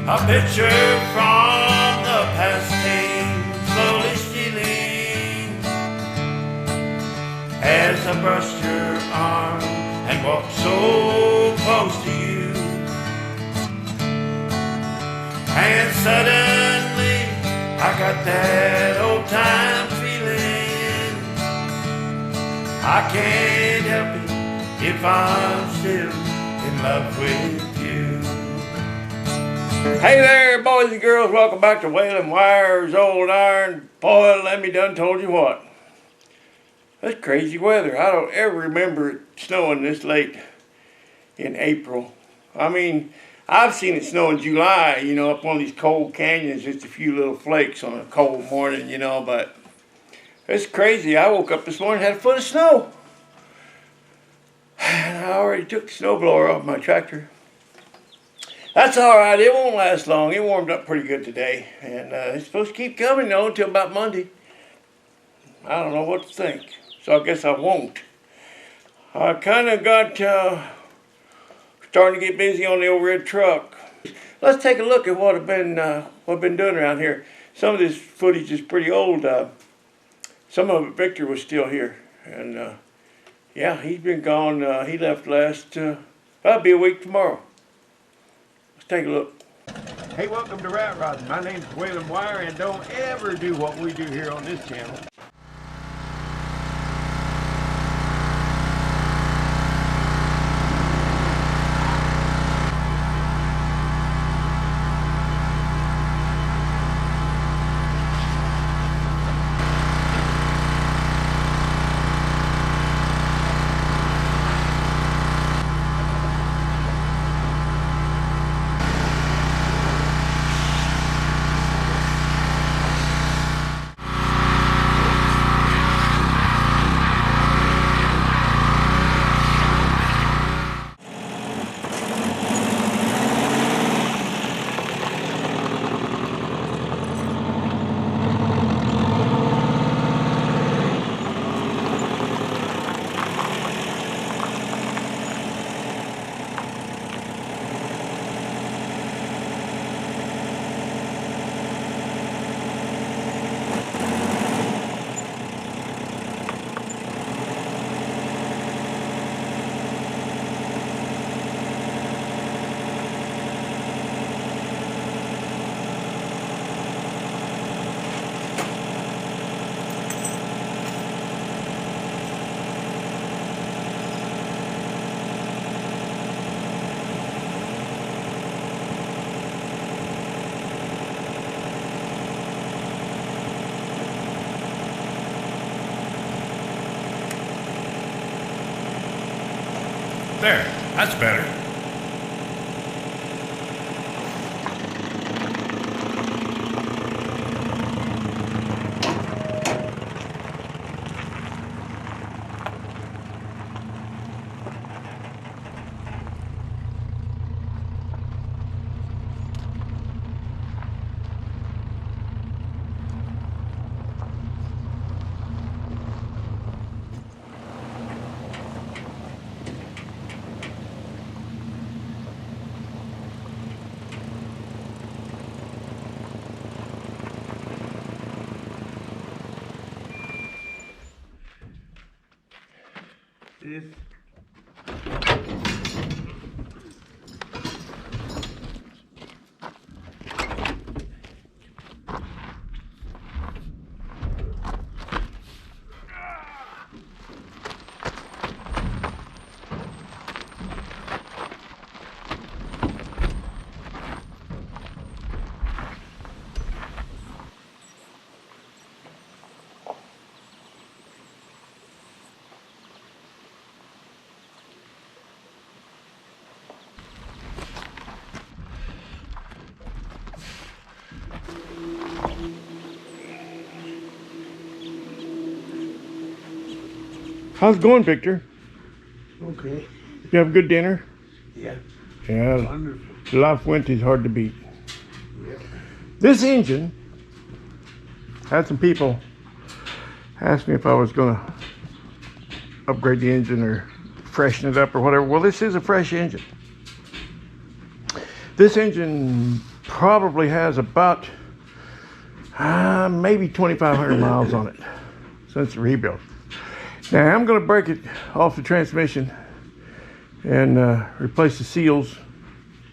A picture from the past came slowly stealing as I brushed your arm and walked so close to you. And suddenly I got that old time feeling. I can't help it if I'm still in love with you. Hey there, boys and girls, welcome back to Wailing Wire's Old Iron. Boy, let me done told you what. That's crazy weather. I don't ever remember it snowing this late in April. I mean, I've seen it snow in July, you know, up on these cold canyons, just a few little flakes on a cold morning, you know, but it's crazy. I woke up this morning and had a foot of snow. And I already took the snowblower off my tractor. That's all right. It won't last long. It warmed up pretty good today. And it's supposed to keep coming, though, until about Monday. I don't know what to think. So I guess I won't. I kind of got starting to get busy on the old red truck. Let's take a look at what I've been doing around here. Some of this footage is pretty old. Some of it, Victor was still here. And yeah, he's been gone. He left last, that'll be a week tomorrow. Take a look. Hey, welcome to Rat Rodding. My name's Wailing Wire, and don't ever do what we do here on this channel. There, that's better. This How's it going, Victor? Okay. You have a good dinner? Yeah. Yeah. Wonderful. Life went is hard to beat. Yep. This engine, had some people ask me if I was going to upgrade the engine or freshen it up or whatever. Well, this is a fresh engine. This engine probably has about maybe 2,500 miles on it since the rebuild. Now I'm going to break it off the transmission and replace the seals,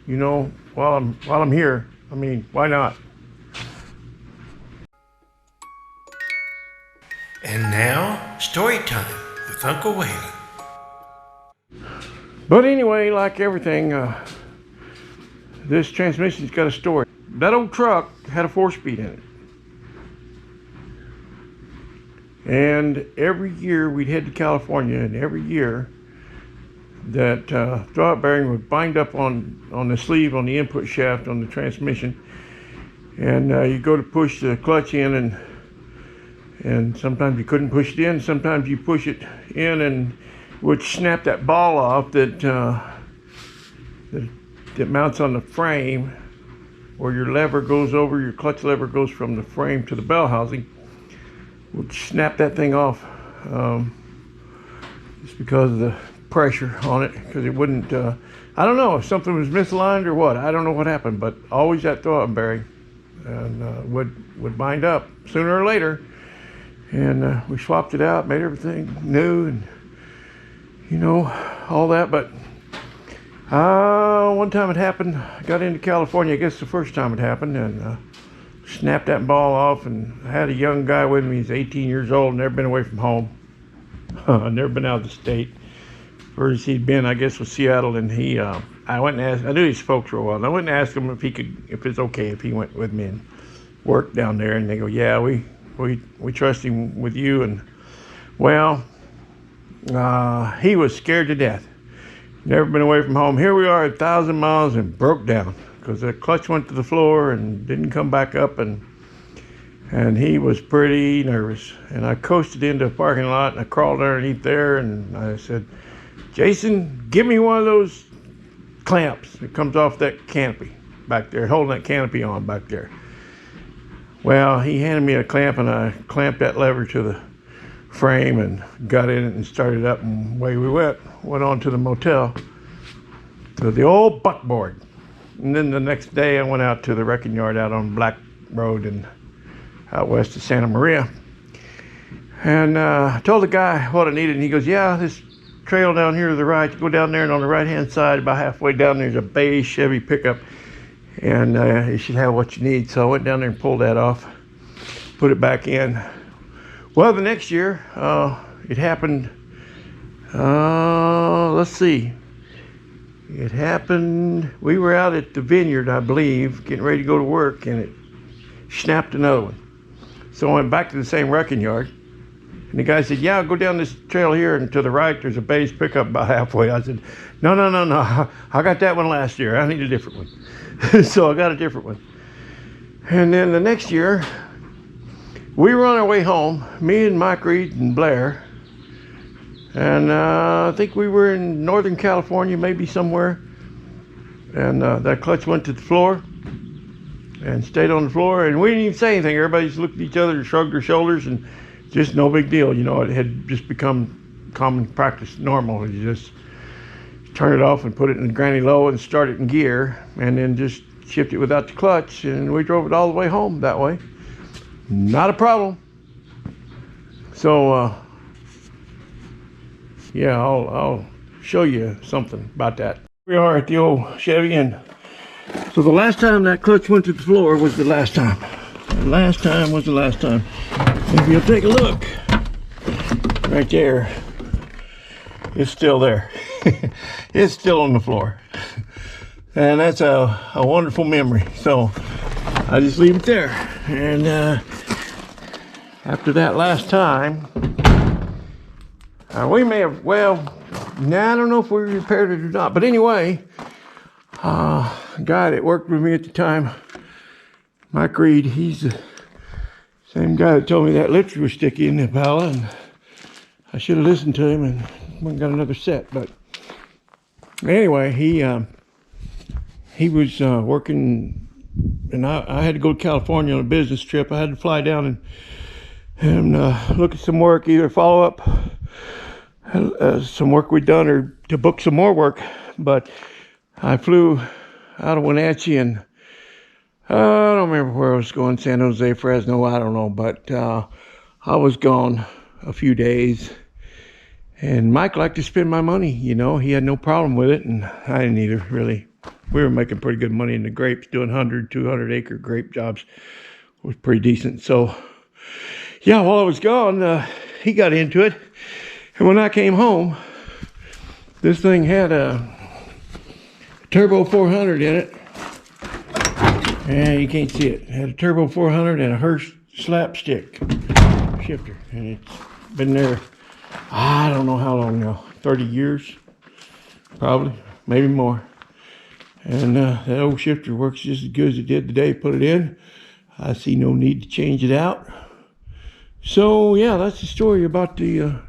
you know, while I'm here. I mean, why not? And now, story time with Uncle Waylon. But anyway, like everything, this transmission's got a story. That old truck had a 4-speed in it. And every year we'd head to California, and every year that throwout bearing would bind up on the sleeve on the input shaft on the transmission. And you go to push the clutch in, and sometimes you couldn't push it in, sometimes you push it in and would snap that ball off that mounts on the frame, or your lever goes over, your clutch lever goes from the frame to the bell housing, would snap that thing off just because of the pressure on it, because it wouldn't, I don't know if something was misaligned or what, I don't know what happened, but always that throwout bearing and would bind up sooner or later. And we swapped it out, made everything new, and you know, all that. But one time it happened, I got into California, I guess the first time it happened, and snapped that ball off. And I had a young guy with me, he's 18 years old, never been away from home, never been out of the state. First he'd been, I guess, was Seattle, and he, I went and asked, I knew he spoke for a while, and I went and asked him if it's okay if he went with me and worked down there, and they go, yeah, we trust him with you. And well, he was scared to death. Never been away from home. Here we are 1,000 miles and broke down because the clutch went to the floor and didn't come back up, and he was pretty nervous. And I coasted into a parking lot and I crawled underneath there and I said, Jason, give me one of those clamps that comes off that canopy back there, holding that canopy on back there. Well, he handed me a clamp, and I clamped that lever to the frame and got in it and started up, and away we went on to the motel, to the old buckboard. And then the next day I went out to the wrecking yard out on Black Road and out west of Santa Maria. And I told the guy what I needed, and he goes, yeah, this trail down here to the right, you go down there, and on the right-hand side, about halfway down, there's a beige Chevy pickup. And you should have what you need. So I went down there and pulled that off, put it back in. Well, the next year, it happened, let's see. It happened, we were out at the vineyard, I believe, getting ready to go to work, and it snapped another one. So I went back to the same wrecking yard, and the guy said, yeah, go down this trail here, and to the right, there's a beige pickup about halfway. I said, no, I got that one last year. I need a different one. So I got a different one. And then the next year, we were on our way home, me and Mike Reed and Blair, and I think we were in Northern California, maybe somewhere, and that clutch went to the floor and stayed on the floor, and we didn't even say anything. Everybody just looked at each other and shrugged their shoulders, and just no big deal. You know, it had just become common practice, normal. You just turn it off and put it in granny low and start it in gear, and then just shift it without the clutch, and we drove it all the way home that way. Not a problem. So yeah, I'll show you something about that. We are at the old Chevy, and so the last time that clutch went to the floor was the last time. The last time was the last time. If you'll take a look right there, it's still there. It's still on the floor, and that's a wonderful memory. So I just leave it there. And after that last time, we may have, well, now I don't know if we repaired it or not, but anyway, a guy that worked with me at the time, Mike Reed, he's the same guy that told me that lifter was sticky in the Impala, and I should have listened to him and went and got another set. But anyway, he was working, and I had to go to California on a business trip. I had to fly down and look at some work, either follow up some work we'd done or to book some more work. But I flew out of Wenatchee, and I don't remember where I was going, San Jose, Fresno, I don't know, but I was gone a few days. And Mike liked to spend my money, you know, he had no problem with it, and I didn't either, really. We were making pretty good money in the grapes, doing 100, 200 acre grape jobs. It was pretty decent. So, yeah, while I was gone, he got into it. And when I came home, this thing had a Turbo 400 in it. And you can't see it. It had a Turbo 400 and a Hurst slapstick shifter. And it's been there, I don't know how long now, 30 years, probably, maybe more. And that old shifter works just as good as it did the day I put it in. I see no need to change it out. So yeah, that's the story about the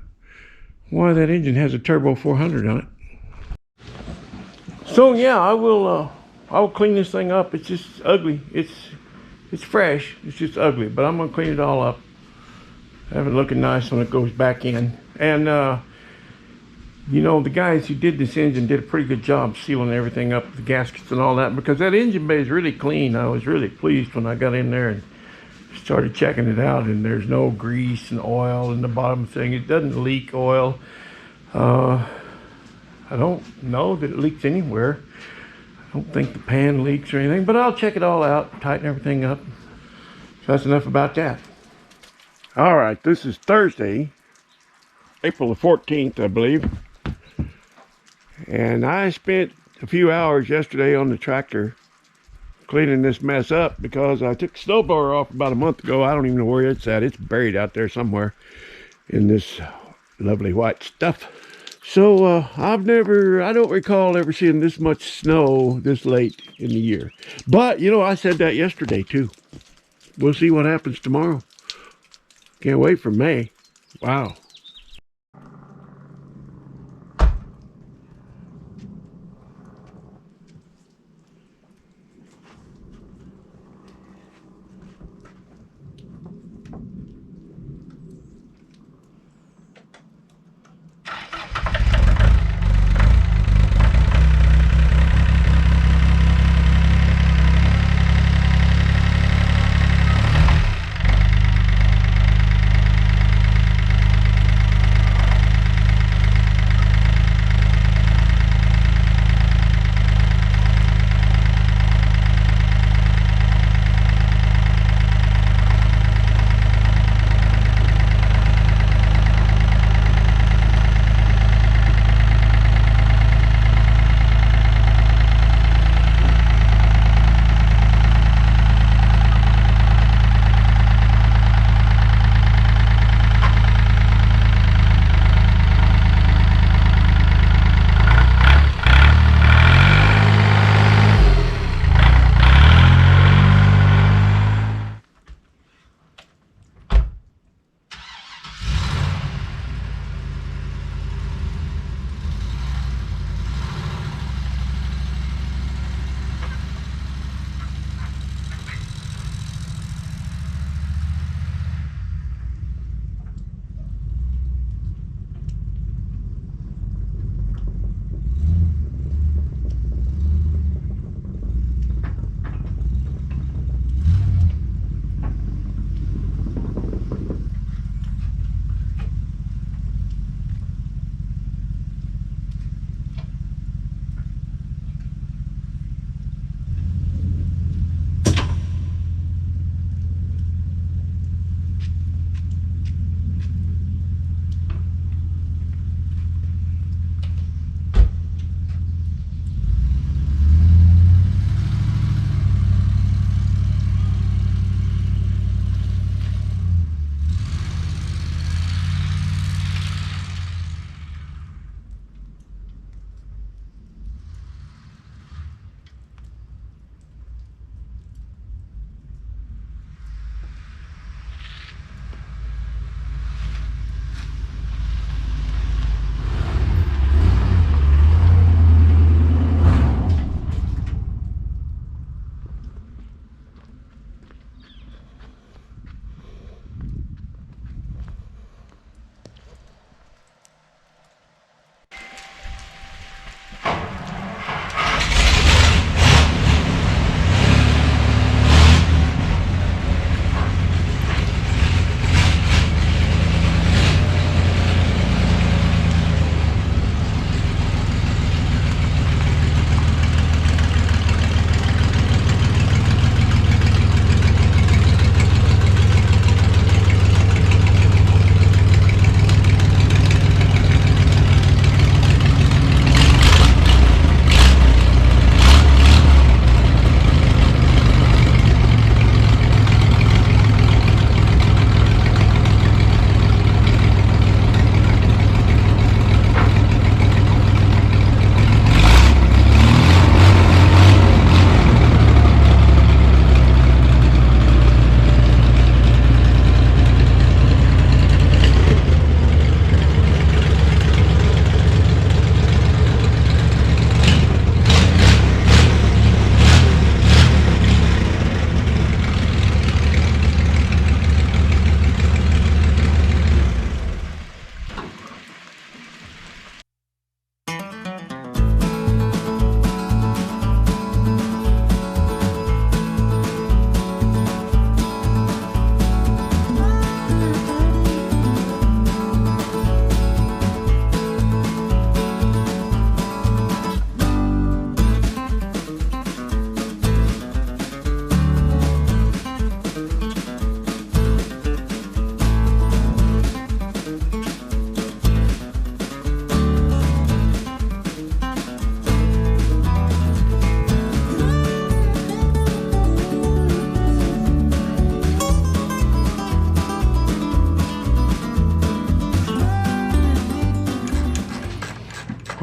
why that engine has a Turbo 400 on it. So yeah, I will clean this thing up. It's just ugly. It's fresh. It's just ugly, but I'm gonna clean it all up. Have it looking nice when it goes back in. And you know, the guys who did this engine did a pretty good job sealing everything up, the gaskets and all that, because that engine bay is really clean. I was really pleased when I got in there and started checking it out, and there's no grease and oil in the bottom thing. It doesn't leak oil. I don't know that it leaks anywhere. I don't think the pan leaks or anything, but I'll check it all out, tighten everything up. So that's enough about that. All right, this is Thursday, April the 14th, I believe. And I spent a few hours yesterday on the tractor cleaning this mess up because I took the snowblower off about a month ago. I don't even know where it's at. It's buried out there somewhere in this lovely white stuff. So I don't recall ever seeing this much snow this late in the year. But, you know, I said that yesterday too. We'll see what happens tomorrow. Can't wait for May. Wow.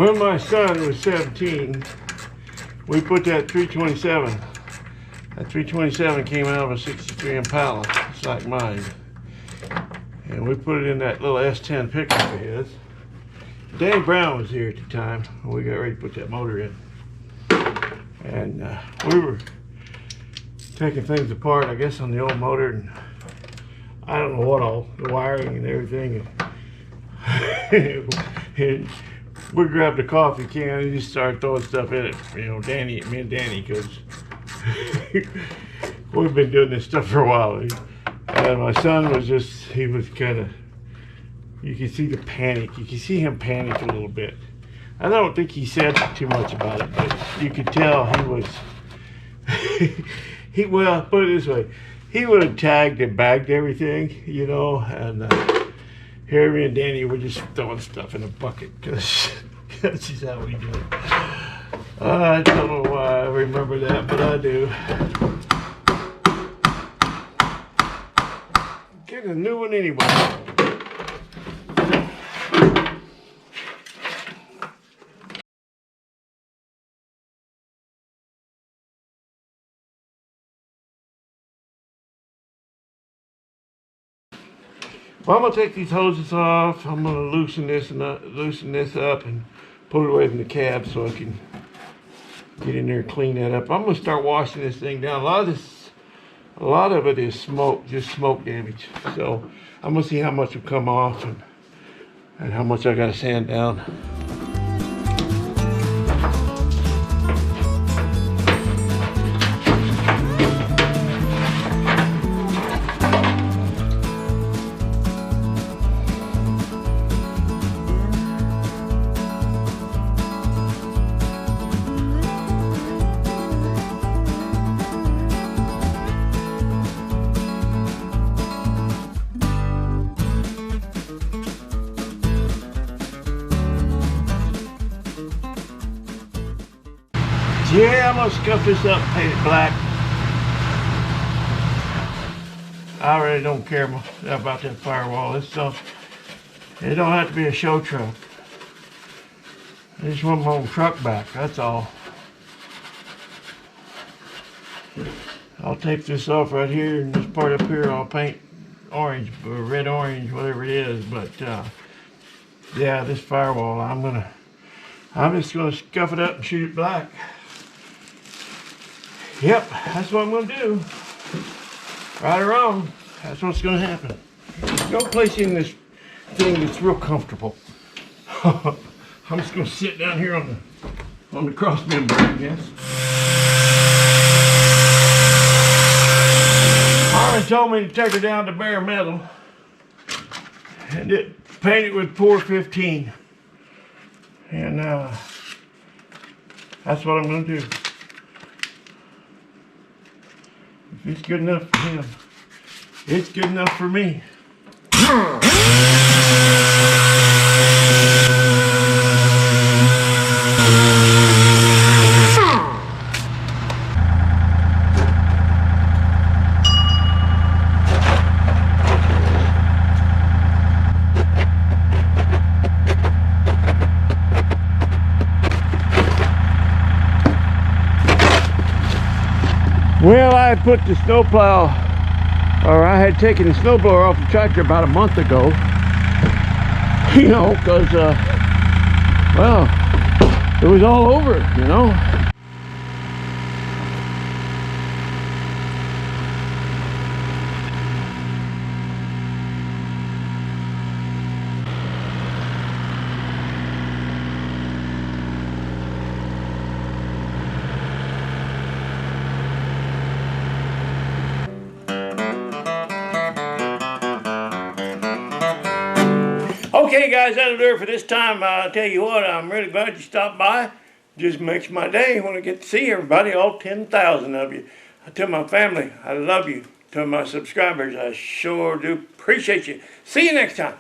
When my son was 17, we put that 327. That 327 came out of a 63 Impala, just like mine. And we put it in that little S10 pickup of his. Danny Brown was here at the time when we got ready to put that motor in. And we were taking things apart, I guess, on the old motor, and I don't know what all, the wiring and everything. And we grabbed a coffee can and just started throwing stuff in it. You know, me and Danny, because we've been doing this stuff for a while. And my son was just, he was kind of, you could see the panic. You could see him panic a little bit. I don't think he said too much about it, but you could tell he was, well, put it this way, he would have tagged and bagged everything, you know, and here me and Danny were just throwing stuff in a bucket, because that's just how we do it. I don't know why I remember that, but I do. Get a new one anyway. Well, I'm gonna take these hoses off. I'm gonna loosen this up and put it away from the cab so I can get in there and clean that up. I'm gonna start washing this thing down. A lot of it is smoke, just smoke damage. So I'm gonna see how much will come off and how much I gotta sand down. Yeah, I'm gonna scuff this up and paint it black. I really don't care about that Firewall. It don't have to be a show truck. I just want my own truck back, that's all. I'll tape this off right here, and this part up here I'll paint orange, or red orange, whatever it is. But yeah, this Firewall, I'm just gonna scuff it up and shoot it black. Yep, that's what I'm going to do. Right or wrong, that's what's going to happen. No place in this thing that's real comfortable. I'm just going to sit down here on the cross member, I guess. Harlan told me to take her down to bare metal and paint it with pour 15. And that's what I'm going to do. If it's good enough for him, it's good enough for me. Well, I had put the snowplow, or I had taken the snowblower off the tractor about a month ago. You know, because, well, it was all over, you know. Okay, guys, that'll do it for this time. I'll tell you what, I'm really glad you stopped by. Just makes my day when I get to see everybody, all 10,000 of you. To my family, I love you. To my subscribers, I sure do appreciate you. See you next time.